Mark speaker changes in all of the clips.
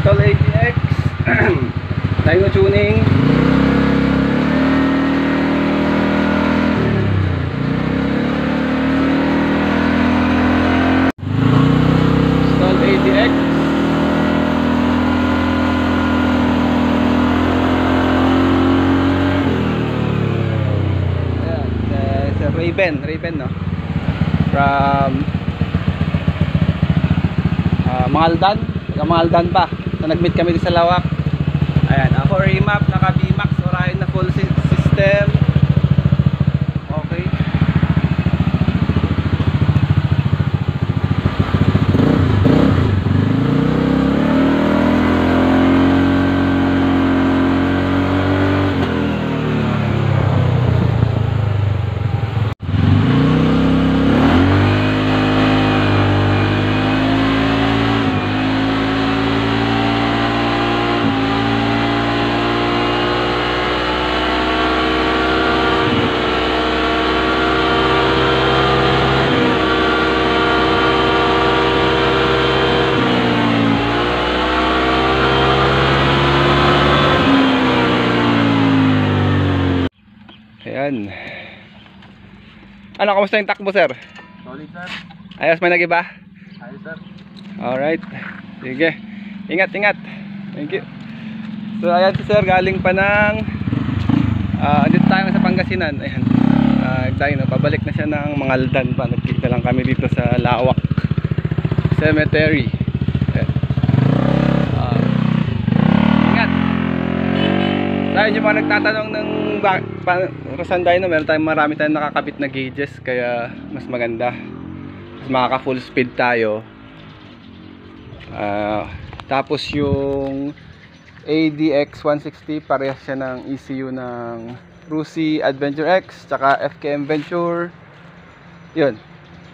Speaker 1: Install ATX. Dyno tuning. Install ATX. Ayan, sa Raven no, from Mahaldan pa. So nag-meet kami sa Lawak. Ayan, ako remap, naka VMAX Orion na full system. Okay. Ayan. Ano, kamusta yung takbo, sir?
Speaker 2: Solid, sir.
Speaker 1: Ayos, may nag-iba?
Speaker 2: Ayos, sir.
Speaker 1: Alright. Sige. Ingat. Thank you. So, ayan si sir, galing pa ng dito tayo sa Pangasinan. Ayan. Tayo, pabalik na siya ng Mahaldan pa. Nagkita lang kami dito sa Lawak Cemetery. Ayan. Ingat. Dahil yung mga nagtatanong ng Rosan Dyno, marami tayong nakakabit na gauges, kaya mas maganda, mas makaka full speed tayo. Tapos yung ADX 160 parehas siya ng ECU ng Rusi Adventure X tsaka FKM Venture. Yun,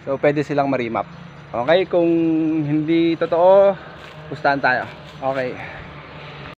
Speaker 1: so pwede silang ma-remap. Okay, kung hindi totoo, pustahan tayo. Okay.